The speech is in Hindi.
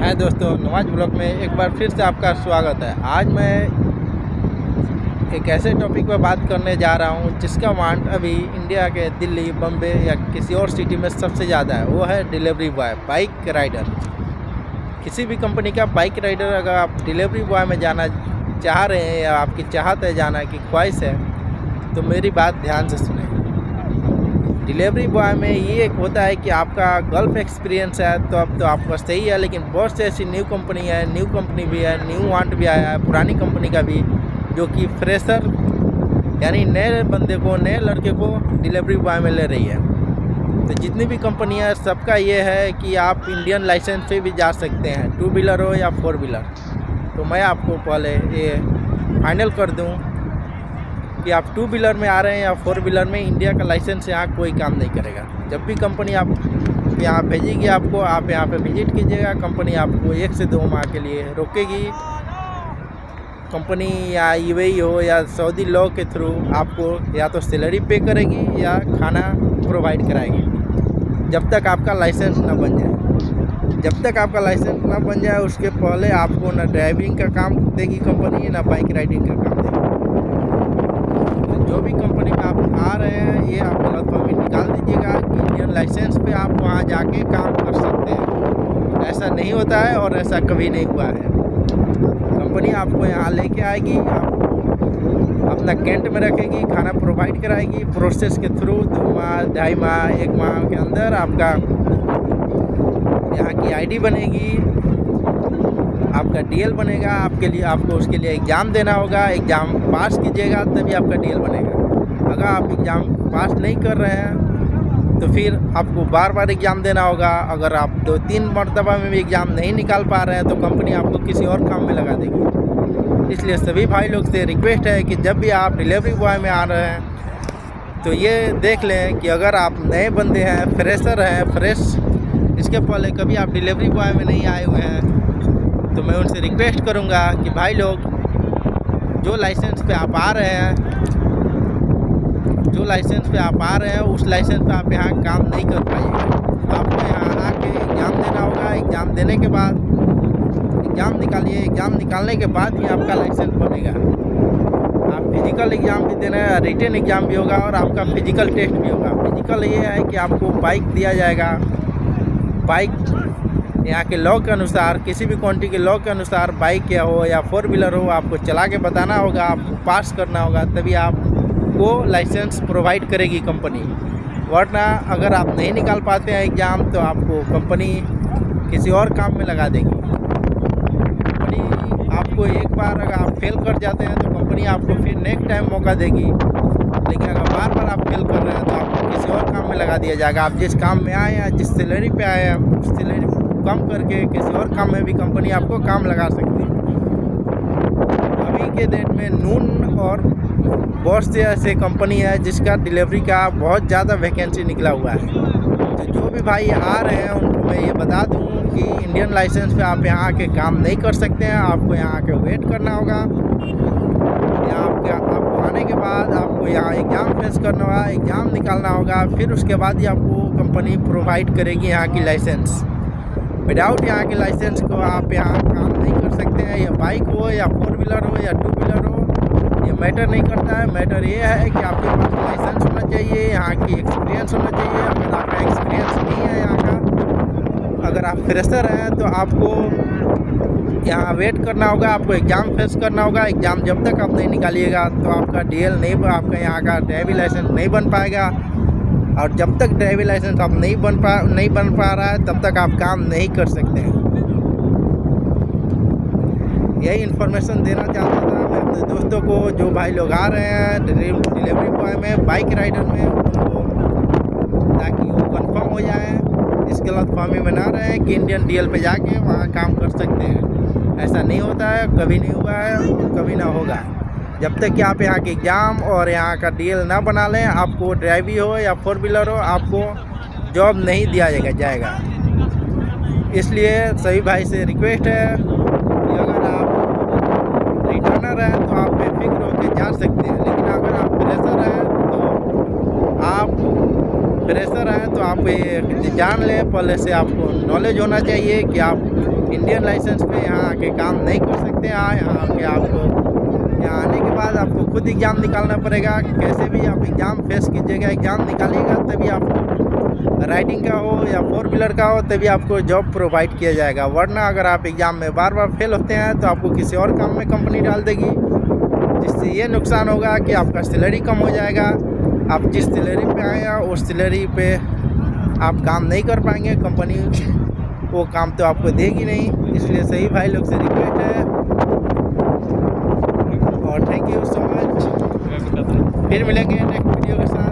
हाय दोस्तों, नवाज ब्लॉग में एक बार फिर से आपका स्वागत है। आज मैं एक ऐसे टॉपिक पर बात करने जा रहा हूं जिसका वांट अभी इंडिया के दिल्ली, बम्बे या किसी और सिटी में सबसे ज़्यादा है। वो है डिलीवरी बॉय, बाइक राइडर। किसी भी कंपनी का बाइक राइडर अगर आप डिलीवरी बॉय में जाना चाह रहे हैं या आपकी चाहत है जाना की ख्वाहिश है तो मेरी बात ध्यान से सुने। डिलीवरी बॉय में ये एक होता है कि आपका गल्फ एक्सपीरियंस है तो अब तो आपका सही है, लेकिन बहुत से ऐसी न्यू कंपनी भी है, न्यू वांट भी आया है, पुरानी कंपनी का भी, जो कि फ्रेशर यानी नए बंदे को, नए लड़के को डिलीवरी बॉय में ले रही है। तो जितनी भी कंपनी है सबका ये है कि आप इंडियन लाइसेंस पे भी जा सकते हैं, 2 व्हीलर हो या 4 व्हीलर। तो मैं आपको पहले ये फाइनल कर दूँ कि आप 2 व्हीलर में आ रहे हैं या 4 व्हीलर में, इंडिया का लाइसेंस यहाँ कोई काम नहीं करेगा। जब भी कंपनी आप यहाँ भेजेगी आपको, आप यहाँ पे विजिट कीजिएगा, कंपनी आपको 1 से 2 माह के लिए रोकेगी। कंपनी या यूएई हो या सऊदी लॉ के थ्रू आपको या तो सैलरी पे करेगी या खाना प्रोवाइड कराएगी, जब तक आपका लाइसेंस ना बन जाए। जब तक आपका लाइसेंस ना बन जाए उसके पहले आपको ना ड्राइविंग का काम देगी कंपनी, ना बाइक राइडिंग का काम देगी। जो भी कंपनी में आप आ रहे हैं ये आप गलतफहमी निकाल दीजिएगा कि इंडियन लाइसेंस पे आप वहाँ जाके काम कर सकते हैं। ऐसा नहीं होता है और ऐसा कभी नहीं हुआ है। कंपनी आपको यहाँ लेके आएगी, आपको अपना कैंट में रखेगी, खाना प्रोवाइड कराएगी, प्रोसेस के थ्रू 2 माह, 2.5 माह, 1 माह के अंदर आपका यहाँ की आईडी बनेगी, आपका डीएल बनेगा। आपके लिए आपको उसके लिए एग्ज़ाम देना होगा, एग्ज़ाम पास कीजिएगा तभी आपका डीएल बनेगा। अगर आप एग्ज़ाम पास नहीं कर रहे हैं तो फिर आपको बार बार एग्ज़ाम देना होगा। अगर आप 2-3 मरतबा में भी एग्ज़ाम नहीं निकाल पा रहे हैं तो कंपनी आपको किसी और काम में लगा देगी। इसलिए सभी भाई लोग से रिक्वेस्ट है कि जब भी आप डिलीवरी बॉय में आ रहे हैं तो ये देख लें कि अगर आप नए बंदे हैं, फ्रेशर हैं, फ्रेश इसके पहले कभी आप डिलीवरी बॉय में नहीं आए हुए हैं, तो मैं उनसे रिक्वेस्ट करूंगा कि भाई लोग जो लाइसेंस पे आप आ रहे हैं, उस लाइसेंस पे आप यहाँ काम नहीं कर पाइएगा। आपको यहाँ आके एग्ज़ाम देना होगा। एग्ज़ाम देने के बाद एग्ज़ाम निकालिए, एग्ज़ाम निकालने के बाद ही आपका लाइसेंस बनेगा। आप फिजिकल एग्ज़ाम भी देना है, रिटन एग्ज़ाम भी होगा और आपका फिजिकल टेस्ट भी होगा। फिजिकल ये है कि आपको बाइक दिया जाएगा, बाइक यहाँ के लॉ के अनुसार, किसी भी काउंटी के लॉ के अनुसार बाइक या हो या 4 व्हीलर हो, आपको चला के बताना होगा, आपको पास करना होगा, तभी आपको लाइसेंस प्रोवाइड करेगी कंपनी। वरना अगर आप नहीं निकाल पाते हैं एग्ज़ाम तो आपको कंपनी किसी और काम में लगा देगी। कंपनी आपको एक बार अगर आप फेल कर जाते हैं तो कंपनी आपको फिर नेक्स्ट टाइम मौका देगी, लेकिन अगर बार बार आप फेल कर रहे हैं तो आपको किसी और काम में लगा दिया जाएगा। आप जिस काम में आए हैं, जिस सैलरी पे आए हैं, उस सैलरी कम करके किसी और काम में भी कंपनी आपको काम लगा सकती है। अभी के डेट में नून और बहुत से ऐसे कंपनी है जिसका डिलीवरी का बहुत ज़्यादा वैकेंसी निकला हुआ है। तो जो भी भाई आ रहे हैं उनको मैं ये बता दूँ कि इंडियन लाइसेंस पे आप यहाँ आके काम नहीं कर सकते हैं। आपको यहाँ आके वेट करना होगा। यहाँ आपको आने के बाद आपको यहाँ एग्ज़ाम फेस करना होगा, एग्ज़ाम निकालना होगा, फिर उसके बाद ही आपको कंपनी प्रोवाइड करेगी यहाँ की लाइसेंस। विदाउट यहाँ के लाइसेंस को आप यहाँ काम नहीं कर सकते हैं। या बाइक हो या 4 व्हीलर हो या 2 व्हीलर हो, ये मैटर नहीं करता है। मैटर ये है कि आपके पास लाइसेंस होना चाहिए, यहाँ की एक्सपीरियंस होना चाहिए। अगर आपका एक्सपीरियंस नहीं है यहाँ का, अगर आप फ्रेशर हैं तो आपको यहाँ वेट करना होगा, आपको एग्ज़ाम फेस करना होगा। एग्ज़ाम जब तक आप नहीं निकालिएगा तो आपका डीएल नहीं, आपका यहाँ का ड्राइविंग लाइसेंस नहीं बन पाएगा। और जब तक ड्राइविंग लाइसेंस आप नहीं बन पा रहा है तब तक आप काम नहीं कर सकते हैं। यही इन्फॉर्मेशन देना चाहता था मैं अपने दोस्तों को, जो भाई लोग आ रहे हैं डिलीवरी बॉय में, बाइक राइडर में, उनको, ताकि वो कंफर्म हो जाए, इस गलतफहमी में ना रहे कि इंडियन डीएल पे जाके वहाँ काम कर सकते हैं। ऐसा नहीं होता है, कभी नहीं हुआ है, कभी ना होगा। जब तक कि आप यहाँ के एग्ज़ाम और यहाँ का डीएल ना बना लें, आपको ड्राइवी हो या 4 व्हीलर हो, आपको जॉब नहीं दिया जाएगा। इसलिए सभी भाई से रिक्वेस्ट है कि अगर आप रिटर्नर हैं तो आप बेफिक्र होकर जा सकते हैं, लेकिन अगर आप फ्रेशर हैं तो आप ये जान लें, पहले से आपको नॉलेज होना चाहिए कि आप इंडियन लाइसेंस पे यहाँ आके काम नहीं कर सकते। यहाँ आके आपको यहाँ आने के बाद आपको खुद एग्ज़ाम निकालना पड़ेगा। कैसे भी आप एग्ज़ाम फेस कीजिएगा, एग्ज़ाम निकालिएगा तभी आपको राइडिंग का हो या 4 व्हीलर का हो तभी आपको जॉब प्रोवाइड किया जाएगा। वरना अगर आप एग्ज़ाम में बार बार फेल होते हैं तो आपको किसी और काम में कंपनी डाल देगी, जिससे ये नुकसान होगा कि आपका सैलरी कम हो जाएगा। आप जिस सैलरी पे आए हैं उस सैलरी पे आप काम नहीं कर पाएंगे, कंपनी वो काम तो आपको देगी नहीं। इसलिए सही भाई लोग से रिक्वेस्ट है और थैंक यू सो मच। फिर मिलेंगे नेक्स्ट वीडियो के साथ।